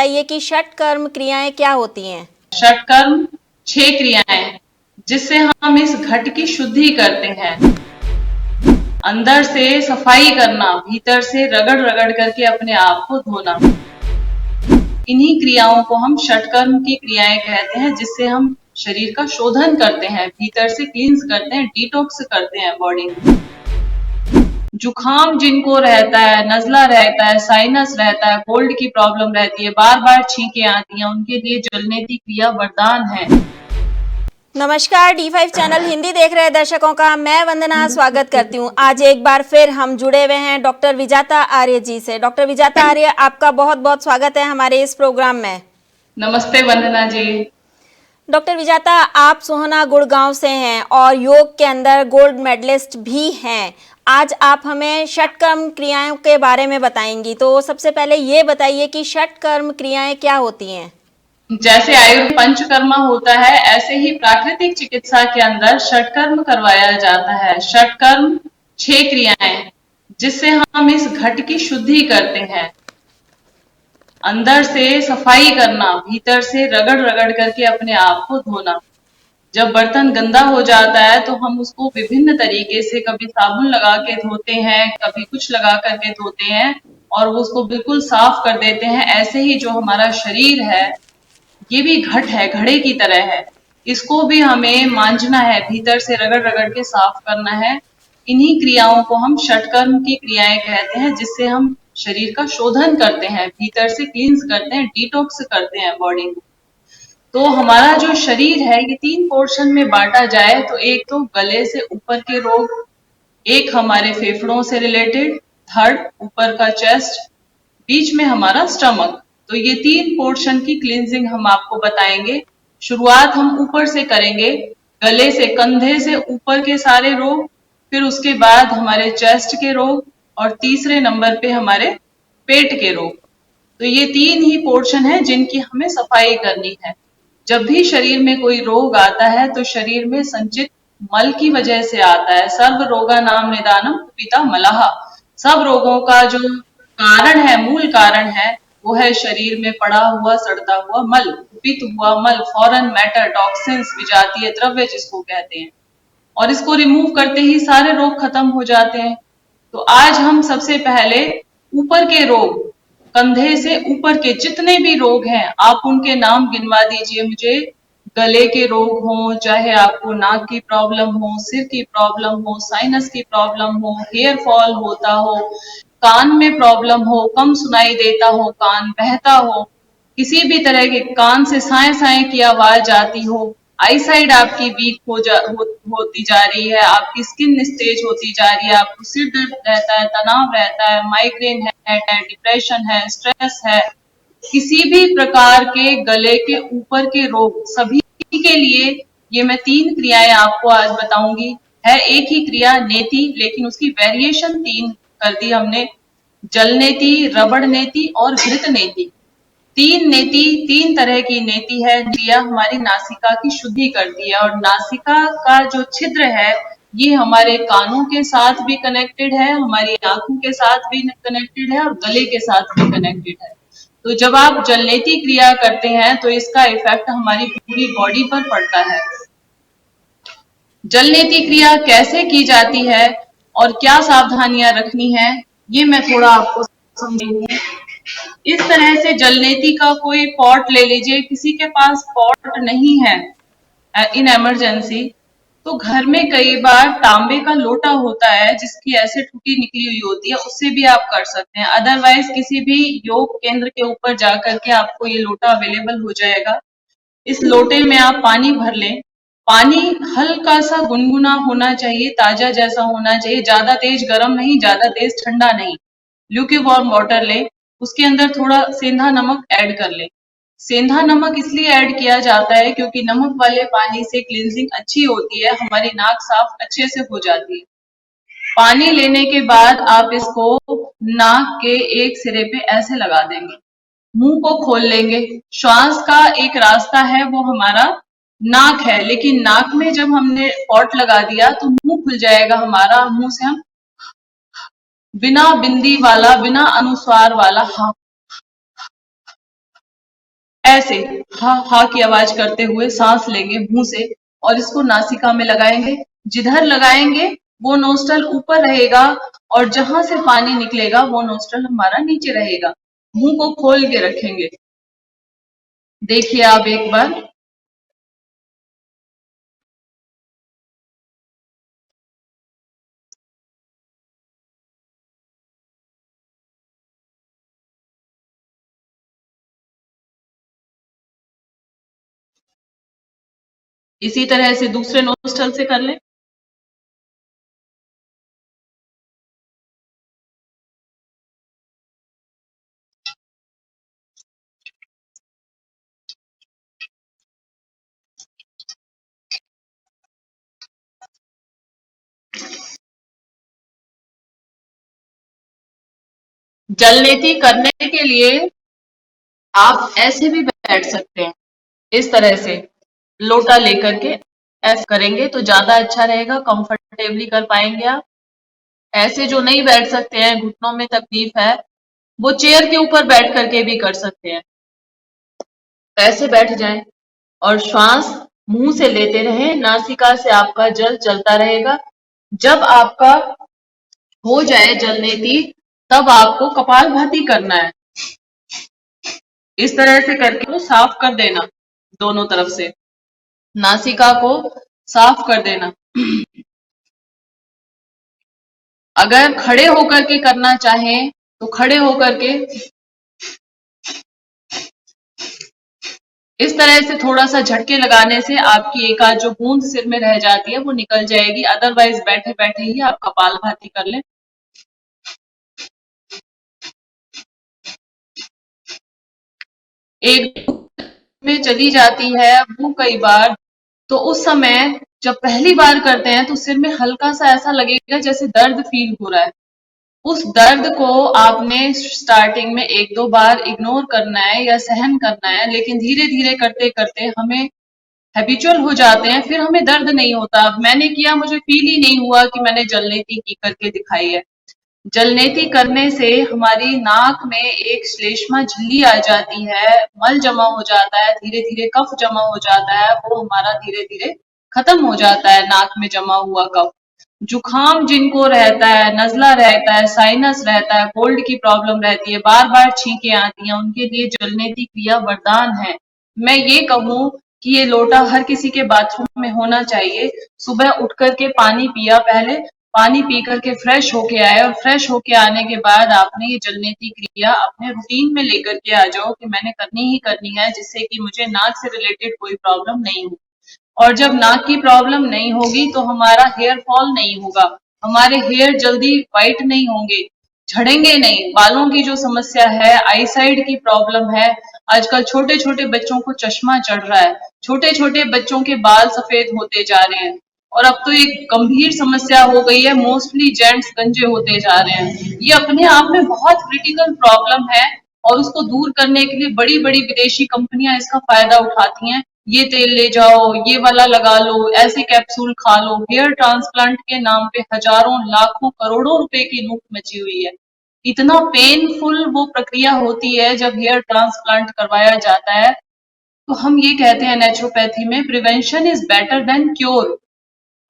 बताइए कि षटकर्म क्रियाएं क्या होती हैं। षटकर्म 6 क्रियाएं जिससे हम इस घट की शुद्धि करते हैं। अंदर से सफाई करना, भीतर से रगड़ रगड़ करके अपने आप को धोना। इन्हीं क्रियाओं को हम षटकर्म की क्रियाएं कहते हैं, जिससे हम शरीर का शोधन करते हैं, भीतर से क्लींस करते हैं, डिटॉक्स करते हैं बॉडी को। जुखाम जिनको रहता है, नजला रहता है, साइनस रहता है, कोल्ड की प्रॉब्लम रहती है, बार बार छींकें आती हैं, उनके लिए जलनेती क्रिया वरदान है। नमस्कार, D5 चैनल हिंदी देख रहे दर्शकों का मैं वंदना स्वागत करती हूँ। आज एक बार फिर हम जुड़े हुए हैं डॉक्टर विजाता आर्य जी से। डॉक्टर विजाता आर्य, आपका बहुत बहुत स्वागत है हमारे इस प्रोग्राम में। नमस्ते वंदना जी। डॉक्टर विजाता, आप सोहना गुड़गांव से हैं और योग के अंदर गोल्ड मेडलिस्ट भी हैं। आज आप हमें षटकर्म क्रियाओं के बारे में बताएंगी, तो सबसे पहले ये बताइए कि षटकर्म क्रियाएं क्या होती हैं। जैसे आयुर्वेद पंचकर्मा होता है, ऐसे ही प्राकृतिक चिकित्सा के अंदर षटकर्म करवाया जाता है। षटकर्म 6 क्रियाएं जिससे हम इस घट की शुद्धि करते हैं। अंदर से सफाई करना, भीतर से रगड़ रगड़ करके अपने आप को धोना। जब बर्तन गंदा हो जाता है तो हम उसको विभिन्न तरीके से, कभी साबुन लगा के धोते हैं, कभी कुछ लगा करके धोते हैं और उसको बिल्कुल साफ कर देते हैं। ऐसे ही जो हमारा शरीर है, ये भी घट है, घड़े की तरह है। इसको भी हमें मांजना है, भीतर से रगड़ रगड़ के साफ करना है। इन्हीं क्रियाओं को हम षटकर्म की क्रियाएं कहते हैं, जिससे हम शरीर का शोधन करते हैं, भीतर से क्लींस करते हैं, डिटॉक्स करते हैं बॉडी को। तो हमारा जो शरीर है, ये 3 पोर्शन में बांटा जाए तो एक तो गले से ऊपर के रोग, एक हमारे फेफड़ों से रिलेटेड, थर्ड ऊपर का चेस्ट, बीच में हमारा स्टमक। तो ये 3 पोर्शन की क्लींजिंग हम आपको बताएंगे। शुरुआत हम ऊपर से करेंगे, गले से, कंधे से ऊपर के सारे रोग, फिर उसके बाद हमारे चेस्ट के रोग और तीसरे नंबर पे हमारे पेट के रोग। तो ये 3 ही पोर्शन है जिनकी हमें सफाई करनी है। जब भी शरीर में कोई रोग आता है तो शरीर में संचित मल की वजह से आता है। सर्व रोगा नाम निदानम कुपिता मलः। सब रोगों का जो कारण है, मूल कारण है, वो है शरीर में पड़ा हुआ सड़ता हुआ मल, कुपित हुआ मल, फॉरेन मैटर, टॉक्सिन्स, विजातीय द्रव्य जिसको कहते हैं। और इसको रिमूव करते ही सारे रोग खत्म हो जाते हैं। तो आज हम सबसे पहले ऊपर के रोग, कंधे से ऊपर के जितने भी रोग हैं, आप उनके नाम गिनवा दीजिए मुझे। गले के रोग हो, चाहे आपको नाक की प्रॉब्लम हो, सिर की प्रॉब्लम हो, साइनस की प्रॉब्लम हो, हेयर फॉल होता हो, कान में प्रॉब्लम हो, कम सुनाई देता हो, कान बहता हो, किसी भी तरह के कान से साए साए की आवाज आती हो, आई साइड आपकी वीक होती जा रही है, आपकी स्किन निस्तेज होती जा रही है, आपको सिर दर्द रहता है, तनाव रहता है, माइग्रेन है, डिप्रेशन है, स्ट्रेस है, किसी भी प्रकार के गले के ऊपर के रोग, सभी के लिए ये मैं 3 क्रियाएं आपको आज बताऊंगी। है एक ही क्रिया नेति, लेकिन उसकी वेरिएशन 3 कर दी हमने। जल नेति, रबड़ नेति और घृत नेति। 3 नेति, 3 तरह की नेति है। क्रिया हमारी नासिका की शुद्धि करती है और नासिका का जो छिद्र है, ये हमारे कानों के साथ भी कनेक्टेड है, हमारी आंखों के साथ भी कनेक्टेड है और गले के साथ भी कनेक्टेड है। तो जब आप जलनेती क्रिया करते हैं तो इसका इफेक्ट हमारी पूरी बॉडी पर पड़ता है। जलनेती क्रिया कैसे की जाती है और क्या सावधानियां रखनी है, ये मैं थोड़ा आपको समझाऊंगी। इस तरह से जलनेती का कोई पॉट ले लीजिए। किसी के पास पॉट नहीं है इन इमरजेंसी, तो घर में कई बार तांबे का लोटा होता है जिसकी ऐसे ठुकी निकली हुई होती है, उससे भी आप कर सकते हैं। अदरवाइज किसी भी योग केंद्र के ऊपर जाकर के आपको ये लोटा अवेलेबल हो जाएगा। इस लोटे में आप पानी भर लें। पानी हल्का सा गुनगुना होना चाहिए, ताजा जैसा होना चाहिए, ज्यादा तेज गर्म नहीं, ज्यादा तेज ठंडा नहीं। ल्यूकीवार्म वाटर लें, उसके अंदर थोड़ा सेंधा नमक ऐड कर लें। सेंधा नमक इसलिए ऐड किया जाता है क्योंकि नमक वाले पानी से क्लींजिंग अच्छी होती है, हमारी नाक साफ अच्छे से हो जाती है। पानी लेने के बाद आप इसको नाक के एक सिरे पे ऐसे लगा देंगे, मुंह को खोल लेंगे। श्वास का एक रास्ता है, वो हमारा नाक है, लेकिन नाक में जब हमने पॉट लगा दिया तो मुंह खुल जाएगा हमारा। मुंह से हम बिना बिंदी वाला, बिना अनुस्वार वाला हाँ ऐसे हा हा की आवाज करते हुए सांस लेंगे मुंह से और इसको नासिका में लगाएंगे। जिधर लगाएंगे वो नोस्ट्रल ऊपर रहेगा और जहां से पानी निकलेगा वो नोस्ट्रल हमारा नीचे रहेगा। मुंह को खोल के रखेंगे। देखिए आप एक बार। इसी तरह से दूसरे नोस्ट्रल से कर लें। जलनेती करने के लिए आप ऐसे भी बैठ सकते हैं, इस तरह से लोटा लेकर के ऐसे करेंगे तो ज्यादा अच्छा रहेगा, कंफर्टेबली कर पाएंगे आप। ऐसे जो नहीं बैठ सकते हैं, घुटनों में तकलीफ है, वो चेयर के ऊपर बैठ करके भी कर सकते हैं। ऐसे बैठ जाएं और श्वास मुंह से लेते रहें, नासिका से आपका जल चलता रहेगा। जब आपका हो जाए जलनेती तब आपको कपालभाति करना है। इस तरह से करके वो साफ कर देना, दोनों तरफ से नासिका को साफ कर देना। अगर खड़े होकर के करना चाहें तो खड़े होकर के इस तरह से थोड़ा सा झटके लगाने से आपकी एक आध जो बूंद सिर में रह जाती है वो निकल जाएगी। अदरवाइज बैठे बैठे ही आप कपालभाति कर लें। एक में चली जाती है वो कई बार, तो उस समय जब पहली बार करते हैं तो सिर में हल्का सा ऐसा लगेगा जैसे दर्द फील हो रहा है। उस दर्द को आपने स्टार्टिंग में एक दो बार इग्नोर करना है या सहन करना है, लेकिन धीरे धीरे करते करते हमें हैबिचुअल हो जाते हैं, फिर हमें दर्द नहीं होता। मैंने किया, मुझे फील ही नहीं हुआ कि मैंने जलनेती की करके दिखाई है। जलनेती करने से हमारी नाक में एक श्लेष्मा झिल्ली आ जाती है, मल जमा हो जाता है, धीरे धीरे कफ जमा हो जाता है, वो हमारा धीरे धीरे खत्म हो जाता है नाक में जमा हुआ कफ। जुखाम जिनको रहता है, नजला रहता है, साइनस रहता है, कोल्ड की प्रॉब्लम रहती है, बार बार छींकें आती हैं, उनके लिए जलनेती क्रिया वरदान है। मैं ये कहूँ कि ये लोटा हर किसी के बाथरूम में होना चाहिए। सुबह उठ करके पानी पिया, पहले पानी पी करके फ्रेश होके आए और फ्रेश होके आने के बाद आपने ये जलनेती क्रिया अपने रूटीन में लेकर के आ जाओ कि मैंने करनी ही करनी है, जिससे कि मुझे नाक से रिलेटेड कोई प्रॉब्लम नहीं हो। और जब नाक की प्रॉब्लम नहीं होगी तो हमारा हेयर फॉल नहीं होगा, हमारे हेयर जल्दी व्हाइट नहीं होंगे, झड़ेंगे नहीं। बालों की जो समस्या है, आई साइड की प्रॉब्लम है, आजकल छोटे छोटे बच्चों को चश्मा चढ़ रहा है, छोटे छोटे बच्चों के बाल सफेद होते जा रहे हैं, और अब तो एक गंभीर समस्या हो गई है, मोस्टली जेंट्स गंजे होते जा रहे हैं। ये अपने आप में बहुत क्रिटिकल प्रॉब्लम है और उसको दूर करने के लिए बड़ी बड़ी विदेशी कंपनियां इसका फायदा उठाती हैं। ये तेल ले जाओ, ये वाला लगा लो, ऐसे कैप्सूल खा लो। हेयर ट्रांसप्लांट के नाम पे हजारों लाखों करोड़ों रुपए की लूट मची हुई है। इतना पेनफुल वो प्रक्रिया होती है जब हेयर ट्रांसप्लांट करवाया जाता है। तो हम ये कहते हैं नेचुरोपैथी में, prevention is better than cure.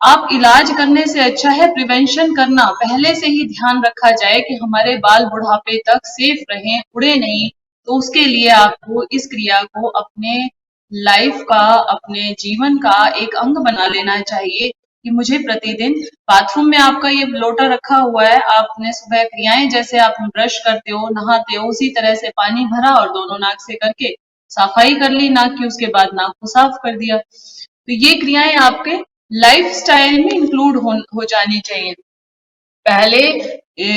आप इलाज करने से अच्छा है प्रिवेंशन करना। पहले से ही ध्यान रखा जाए कि हमारे बाल बुढ़ापे तक सेफ रहें, उड़े नहीं। तो उसके लिए आपको इस क्रिया को अपने लाइफ का, अपने जीवन का एक अंग बना लेना चाहिए कि मुझे प्रतिदिन बाथरूम में आपका ये लोटा रखा हुआ है, आपने सुबह क्रियाएं जैसे आप ब्रश करते हो, नहाते हो, उसी तरह से पानी भरा और दोनों नाक से करके सफाई कर ली नाक की, उसके बाद नाक को साफ कर दिया। तो ये क्रियाएं आपके लाइफस्टाइल में इंक्लूड हो जानी चाहिए। पहले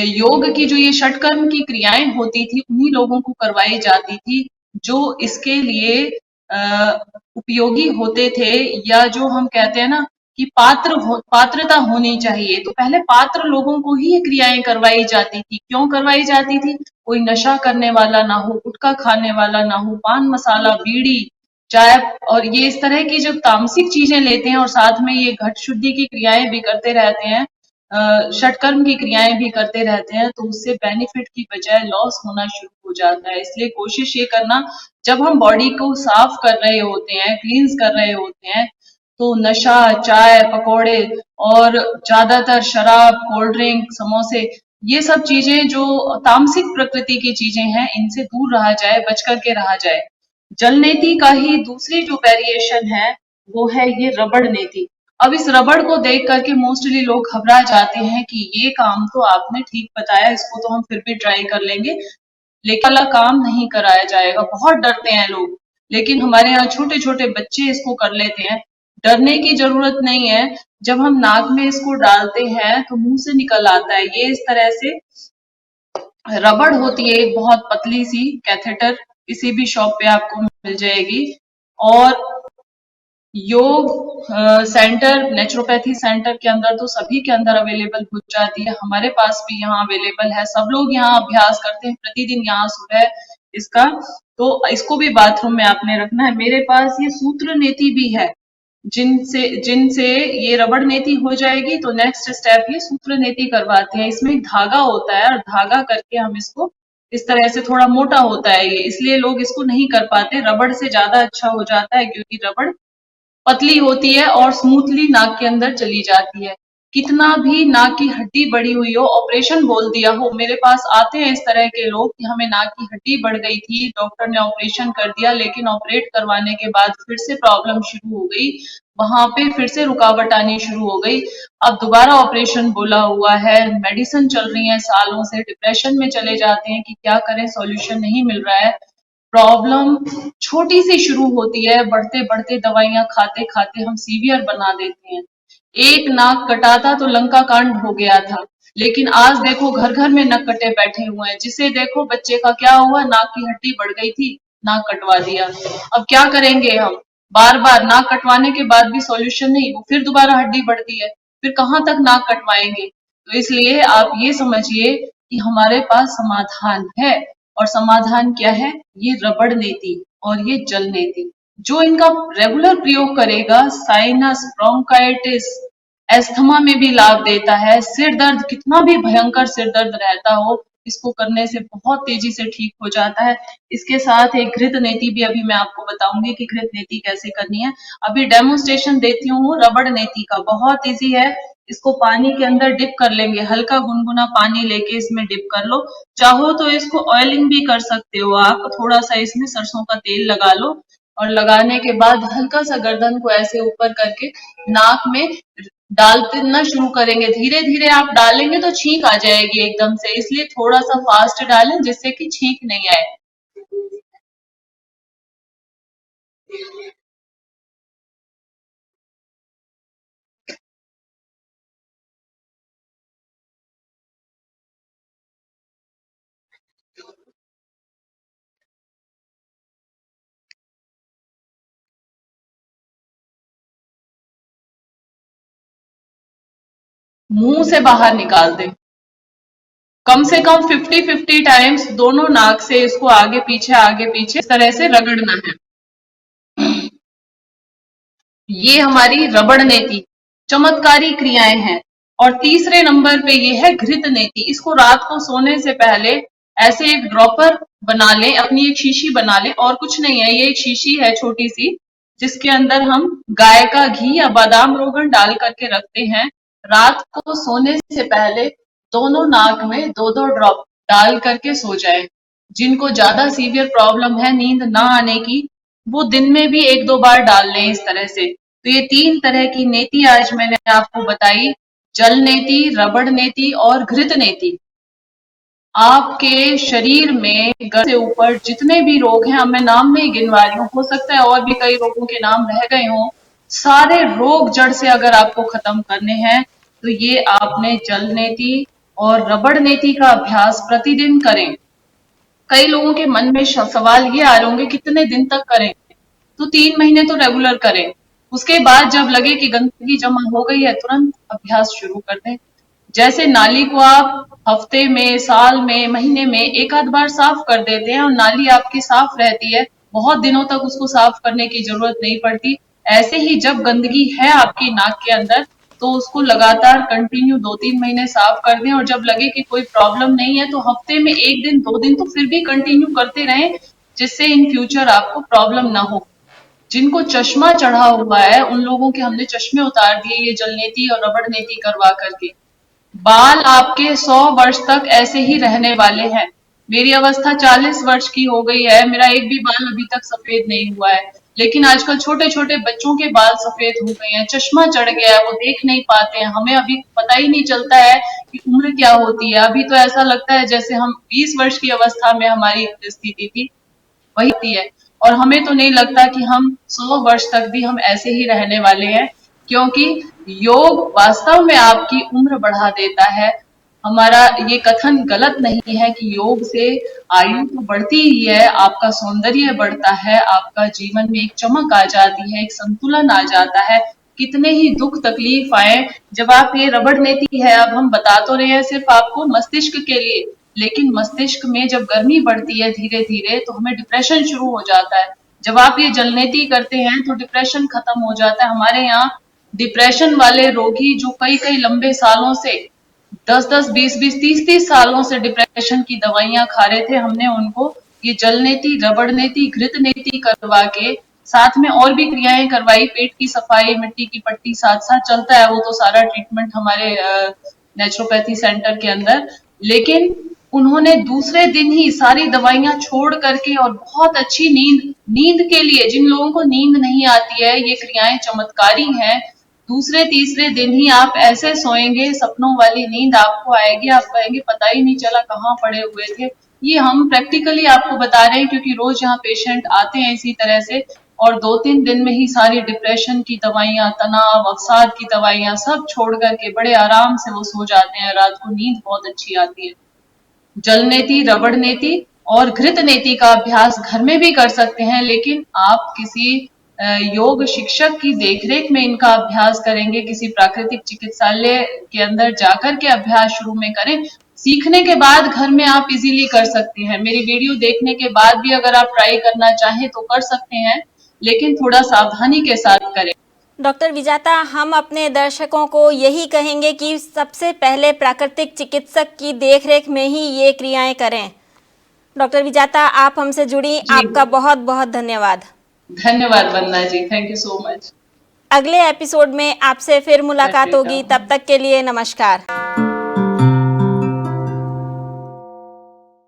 योग की जो ये षटकर्म की क्रियाएं होती थी उन्हीं लोगों को करवाई जाती थी जो इसके लिए उपयोगी होते थे, या जो हम कहते हैं ना कि पात्रता होनी चाहिए। तो पहले पात्र लोगों को ही ये क्रियाएं करवाई जाती थी। क्यों करवाई जाती थी? कोई नशा करने वाला ना हो, गुटखा खाने वाला ना हो, पान मसाला, बीड़ी, चाय और ये इस तरह की जब तामसिक चीजें लेते हैं और साथ में ये घट शुद्धि की क्रियाएं भी करते रहते हैं, षटकर्म की क्रियाएं भी करते रहते हैं तो उससे बेनिफिट की बजाय लॉस होना शुरू हो जाता है। इसलिए कोशिश ये करना, जब हम बॉडी को साफ कर रहे होते हैं, क्लींस कर रहे होते हैं, तो नशा, चाय, पकौड़े और ज्यादातर शराब, कोल्ड ड्रिंक, समोसे, ये सब चीजें जो तामसिक प्रकृति की चीजें हैं, इनसे दूर रहा जाए, बच करके रहा जाए। जल नीति का ही दूसरी जो वेरिएशन है वो है ये रबड़ नीति। अब इस रबड़ को देख करके मोस्टली लोग घबरा जाते हैं कि ये काम तो आपने ठीक बताया, इसको तो हम फिर भी ट्राई कर लेंगे, लेकिन वाला काम नहीं कराया जाएगा। बहुत डरते हैं लोग, लेकिन हमारे यहाँ छोटे छोटे बच्चे इसको कर लेते हैं। डरने की जरूरत नहीं है। जब हम नाक में इसको डालते हैं तो मुंह से निकल आता है। ये इस तरह से रबड़ होती है, एक बहुत पतली सी कैथेटर, किसी भी शॉप पे आपको मिल जाएगी। और योग सेंटर, नेचुरोपैथी सेंटर के अंदर तो सभी के अंदर अवेलेबल हो जाती है। हमारे पास भी यहाँ अवेलेबल है। सब लोग यहाँ अभ्यास करते हैं प्रतिदिन यहाँ सुबह इसका। तो इसको भी बाथरूम में आपने रखना है। मेरे पास ये सूत्र नीति भी है, जिनसे जिनसे ये रबड़ नीति हो जाएगी तो नेक्स्ट स्टेप ये सूत्र नीति करवाते हैं। इसमें धागा होता है और धागा करके हम इसको इस तरह से, थोड़ा मोटा होता है ये, इसलिए लोग इसको नहीं कर पाते। रबड़ से ज्यादा अच्छा हो जाता है क्योंकि रबड़ पतली होती है और स्मूथली नाक के अंदर चली जाती है। कितना भी नाक की हड्डी बढ़ी हुई हो, ऑपरेशन बोल दिया हो, मेरे पास आते हैं इस तरह के लोग कि हमें नाक की हड्डी बढ़ गई थी, डॉक्टर ने ऑपरेशन कर दिया, लेकिन ऑपरेट करवाने के बाद फिर से प्रॉब्लम शुरू हो गई, वहां पे फिर से रुकावट आनी शुरू हो गई। अब दोबारा ऑपरेशन बोला हुआ है, मेडिसिन चल रही है सालों से, डिप्रेशन में चले जाते हैं कि क्या करें, सॉल्यूशन नहीं मिल रहा है। प्रॉब्लम छोटी सी शुरू होती है, बढ़ते बढ़ते दवाइयां खाते खाते हम सीवियर बना देते हैं। एक नाक कटा था तो लंका कांड हो गया था, लेकिन आज देखो घर घर में नक कटे बैठे हुए हैं। जिसे देखो बच्चे का क्या हुआ, नाक की हड्डी बढ़ गई थी, नाक कटवा दिया। अब क्या करेंगे हम, बार बार नाक कटवाने के बाद भी सॉल्यूशन नहीं, वो फिर दोबारा हड्डी बढ़ती है, फिर कहाँ तक नाक कटवाएंगे। तो इसलिए आप ये समझिए कि हमारे पास समाधान है। और समाधान क्या है, ये रबड़ नीति और ये जल नीति। जो इनका रेगुलर प्रयोग करेगा, साइनस, ब्रोंकाइटिस, एस्थमा में भी लाभ देता है। सिर दर्द, कितना भी भयंकर सिर दर्द रहता हो, इसको करने से बहुत तेजी से ठीक हो जाता है। इसके साथ एक घृत नीति भी अभी मैं आपको बताऊंगी कि घृत नीति कैसे करनी है। अभी डेमोन्स्ट्रेशन देती हूँ रबड़ नीति का, बहुत इजी है। इसको पानी के अंदर डिप कर लेंगे, हल्का गुनगुना पानी लेके इसमें डिप कर लो। चाहो तो इसको ऑयलिंग भी कर सकते हो आप, थोड़ा सा इसमें सरसों का तेल लगा लो और लगाने के बाद हल्का सा गर्दन को ऐसे ऊपर करके नाक में डालते ना शुरू करेंगे। धीरे धीरे आप डालेंगे तो छींक आ जाएगी एकदम से, इसलिए थोड़ा सा फास्ट डालें जिससे कि छींक नहीं आए। मुंह से बाहर निकाल दें, कम से कम 50-50 टाइम्स दोनों नाक से इसको आगे पीछे इस तरह से रगड़ना है। ये हमारी रबड़ नीति, चमत्कारी क्रियाएं हैं। और तीसरे नंबर पे ये है घृत नीति। इसको रात को सोने से पहले ऐसे एक ड्रॉपर बना लें, अपनी एक शीशी बना लें, और कुछ नहीं है, ये एक शीशी है छोटी सी, जिसके अंदर हम गाय का घी या बादाम रोगन डाल करके रखते हैं। रात को सोने से पहले दोनों नाक में 2-2 ड्रॉप डाल करके सो जाए। जिनको ज्यादा सीवियर प्रॉब्लम है नींद ना आने की, वो दिन में भी 1-2 बार डाल लें इस तरह से। तो ये 3 तरह की नीति आज मैंने आपको बताई, जल नीति, रबड़ नीति और घृत नीति। आपके शरीर में गर्द से ऊपर जितने भी रोग हैं, अब मैं नाम नहीं गिनवा रही हूँ, हो सकता है और भी कई रोगों के नाम रह गए हों, सारे रोग जड़ से अगर आपको खत्म करने हैं तो ये आपने जल नीति और रबड़ नीति का अभ्यास प्रतिदिन करें। कई लोगों के मन में सवाल ये आ रहे होंगे कितने दिन तक करें, तो 3 महीने तो रेगुलर करें। उसके बाद जब लगे कि गंदगी जमा हो गई है, तुरंत अभ्यास शुरू कर दें। जैसे नाली को आप हफ्ते में, साल में, महीने में एक आध बार साफ कर देते हैं और नाली आपकी साफ रहती है, बहुत दिनों तक उसको साफ करने की जरूरत नहीं पड़ती। ऐसे ही जब गंदगी है आपकी नाक के अंदर, तो उसको लगातार कंटिन्यू 2-3 महीने साफ कर दें, और जब लगे कि कोई प्रॉब्लम नहीं है तो हफ्ते में 1 दिन 2 दिन तो फिर भी कंटिन्यू करते रहें, जिससे इन फ्यूचर आपको प्रॉब्लम ना हो। जिनको चश्मा चढ़ा हुआ है उन लोगों के हमने चश्मे उतार दिए ये जलनेती और रबड़ नेती करवा करके। बाल आपके 100 वर्ष तक ऐसे ही रहने वाले हैं। मेरी अवस्था 40 वर्ष की हो गई है, मेरा एक भी बाल अभी तक सफेद नहीं हुआ है, लेकिन आजकल छोटे छोटे बच्चों के बाल सफेद हो गए हैं, चश्मा चढ़ गया है, वो देख नहीं पाते हैं। हमें अभी पता ही नहीं चलता है कि उम्र क्या होती है। अभी तो ऐसा लगता है जैसे हम 20 वर्ष की अवस्था में हमारी स्थिति थी वही होती है, और हमें तो नहीं लगता कि हम 100 वर्ष तक भी हम ऐसे ही रहने वाले हैं, क्योंकि योग वास्तव में आपकी उम्र बढ़ा देता है। हमारा ये कथन गलत नहीं है कि योग से आयु तो बढ़ती ही है, आपका सौंदर्य बढ़ता है, आपका जीवन में एक चमक आ जाती है, एक संतुलन आ जाता है। कितने ही दुख तकलीफ आए, जब आप ये रबड़ नेती है, अब हम बता तो रहे हैं सिर्फ आपको मस्तिष्क के लिए, लेकिन मस्तिष्क में जब गर्मी बढ़ती है धीरे धीरे तो हमें डिप्रेशन शुरू हो जाता है। जब आप ये जलनेती करते हैं तो डिप्रेशन खत्म हो जाता है। हमारे यहाँ डिप्रेशन वाले रोगी जो कई कई लंबे सालों से 10-10, 20-20, 30-30 सालों से डिप्रेशन की दवाइयां खा रहे थे, हमने उनको ये जलनेती, रबड़ नेती, घृत नेती करवा के साथ में और भी क्रियाएं करवाई, पेट की सफाई, मिट्टी की पट्टी साथ साथ चलता है वो तो सारा ट्रीटमेंट हमारे नेचुरोपैथी सेंटर के अंदर। लेकिन उन्होंने दूसरे दिन ही सारी दवाइयां छोड़ करके और बहुत अच्छी नींद के लिए, जिन लोगों को नींद नहीं आती है, ये क्रियाएं चमत्कारी हैं। दूसरे तीसरे दिन ही आप ऐसे सोएंगे, सपनों वाली नींद आपको आएगी, आप कहेंगे पता ही नहीं चला कहाँ पड़े हुए थे। ये हम प्रैक्टिकली आपको बता रहे हैं, क्योंकि रोज यहाँ पेशेंट आते हैं इसी तरह से, और 2-3 दिन में ही सारी डिप्रेशन की दवाइयां, तनाव, अवसाद की दवाइयां सब छोड़ करके बड़े आराम से वो सो जाते हैं, रात को नींद बहुत अच्छी आती है। जलनेती, रबड़ नेती और घृत नेती का अभ्यास घर में भी कर सकते हैं, लेकिन आप किसी योग शिक्षक की देखरेख में इनका अभ्यास करेंगे, किसी प्राकृतिक चिकित्सालय के अंदर जाकर के अभ्यास शुरू में करें। सीखने के बाद घर में आप इजीली कर सकते हैं। मेरी वीडियो देखने के बाद भी अगर आप ट्राई करना चाहें तो कर सकते हैं, लेकिन थोड़ा सावधानी के साथ करें। डॉक्टर विजाता, हम अपने दर्शकों को यही कहेंगे कि सबसे पहले प्राकृतिक चिकित्सक की देखरेख में ही ये क्रियाएं करें। डॉक्टर विजाता, आप हमसे जुड़ी, आपका बहुत बहुत धन्यवाद। धन्यवाद वंदना जी, थैंक यू सो मच। अगले एपिसोड में आपसे फिर मुलाकात होगी, तब तक के लिए नमस्कार।